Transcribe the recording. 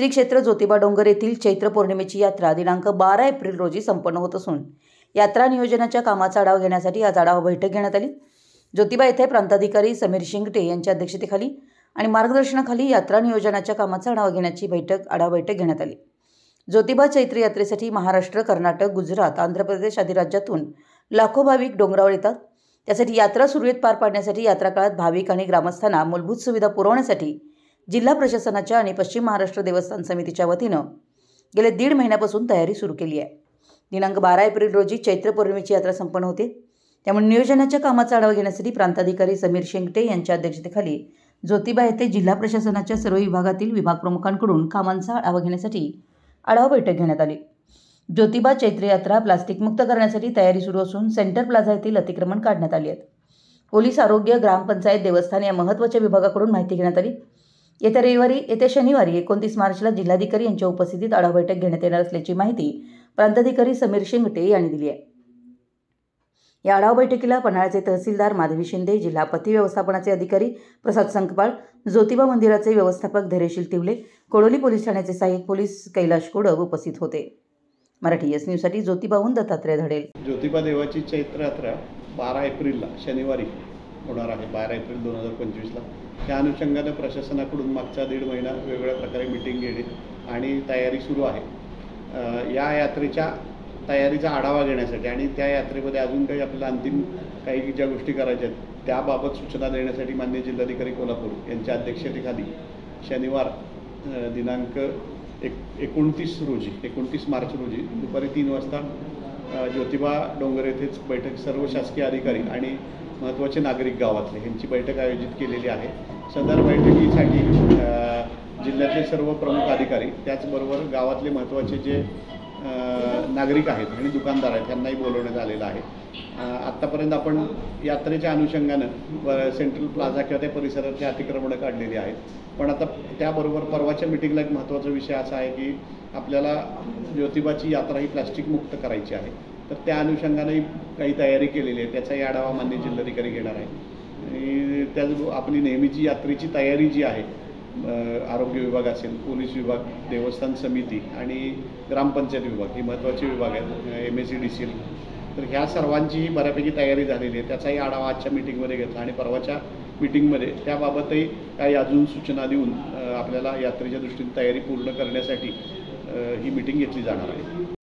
श्री क्षेत्र ज्योतिबा डोंगर येथील चैत्र पौर्णिमेची यात्रा दिनांक 12 एप्रिल रोजी संपन्न होत असून यात्रा नियोजनाच्या कामाचा आढावा घेण्यासाठी आज आढावा बैठक घेण्यात आली। ज्योतिबा येथे प्रांताधिकारी समीर शिंगटे यांच्या अध्यक्षतेखाली आणि मार्गदर्शनाखाली यात्रा नियोजनाच्या कामाचा आढावा घेण्याची आढावा बैठक घेण्यात आली। ज्योतिबा चैत्र यात्रेसाठी महाराष्ट्र, कर्नाटक, गुजरात, आंध्र प्रदेश आदी राज्यातून लाखो भाविक डोंगरावर येतात। त्यासाठी यात्रा सुरळीत पार पाडण्यासाठी यात्रा काळात भाविक आणि ग्रामस्थांना मूलभूत सुविधा पुरवण्यासाठी जिल्हा प्रशासनाच्या आणि पश्चिम महाराष्ट्र देवस्थान समितीच्या वतीनं गेले 1.5 महिन्यापासून तयारी सुरू केली आहे। दिनांक 12 एप्रिल रोजी चैत्र पौर्णिमेची यात्रा संपन्न होते। त्यामुळे नियोजनाच्या कामाचा आढावा घेण्यासाठी प्रांताधिकारी समीर शिंगटे यांच्या अध्यक्षतेखाली ज्योतिबा येथे जिल्हा प्रशासनाच्या सर्व विभागातील विभाग प्रमुखांकडून कामांचा आढावा घेण्यासाठी आढावा बैठक घेण्यात आली। ज्योतिबा चैत्र यात्रा प्लास्टिक मुक्त करण्यासाठी तयारी सुरू असून सेंटर प्लाझा येथील अतिक्रमण काढण्यात आली आहेत। पोलीस, आरोग्य, ग्रामपंचायत, देवस्थान या महत्त्वाच्या विभागाकडून माहिती घेण्यात आली। येत्या शनिवारी 29 मार्चला जिल्हाधिकारी यांच्या उपस्थितीत आढावा बैठक घेण्यात येणार असल्याची माहिती प्रांताधिकारी समीर शिंगटे यांनी दिली आहे। या आढावा बैठकीला पन्हाळ्याचे तहसीलदार माधवी शिंदे, जिल्हा आपत्ती व्यवस्थापनाचे अधिकारी प्रसाद संकपाळ, ज्योतिबा मंदिराचे व्यवस्थापक धैर्यशील तिवले, कोडोली पोलीस ठाण्याचे सहाय्यक पोलीस कैलाश कोडव उपस्थित होते। मराठी एस न्यूजसाठी ज्योतिबाहून दत्तात्रय धडेल। ज्योतिबा देवाची चैत्र यात्रा 12 एप्रिलला शनिवारी होणार आहे, 12 एप्रिल 2025ला। त्या अनुषंगाने प्रशासनाकडून मागचा 1.5 महिना वेगवेगळ्या प्रकारे मीटिंग घेणे आणि तयारी सुरू आहे। या यात्रेच्या तयारीचा आढावा घेण्यासाठी आणि त्या यात्रेमध्ये अजून काही आपल्याला अंतिम काही ज्या गोष्टी करायच्या आहेत त्याबाबत सूचना देण्यासाठी माननीय जिल्हाधिकारी कोल्हापूर यांच्या अध्यक्षतेखाली शनिवार दिनांक 29 मार्च रोजी दुपारी 3 वाजता ज्योतिबा डोंगर येथेच बैठक सर्व शासकीय अधिकारी आणि महत्त्वाचे नागरिक गावातले यांची बैठक आयोजित केलेली आहे। सदर बैठकीसाठी जिल्ह्यातले सर्व प्रमुख अधिकारी त्याचबरोबर गावातले महत्त्वाचे जे नागरिक आहेत आणि दुकानदार आहेत त्यांनाही बोलवण्यात आलेलं आहे। आत्तापर्यंत आपण यात्रेच्या अनुषंगानं सेंट्रल प्लाझा किंवा त्या परिसरातली अतिक्रमणं काढलेली आहेत, पण आता त्याबरोबर परवाच्या मिटिंगला एक महत्त्वाचा विषय असा आहे की आपल्याला ज्योतिबाची यात्रा ही प्लास्टिक मुक्त करायची आहे, तर त्या अनुषंगाने काही तयारी केलेली आहे। त्याचाही आढावा माननीय जिल्हाधिकारी घेणार आहे। आणि त्याच आपली नेहमीची यात्रेची तयारी जी आहे, आरोग्य विभाग असेल, पोलीस विभाग, देवस्थान समिती आणि ग्रामपंचायत विभाग ही महत्त्वाचे विभाग आहेत, MSEDCL, तर ह्या सर्वांचीही बऱ्यापैकी तयारी झालेली आहे। त्याचाही आढावा आजच्या मीटिंगमध्ये घेतला आणि परवाच्या मीटिंगमध्ये त्याबाबतही काही अजून सूचना देऊन आपल्याला यात्रेच्या दृष्टीने तयारी पूर्ण करण्यासाठी ही मीटिंग घेतली जाणार आहे।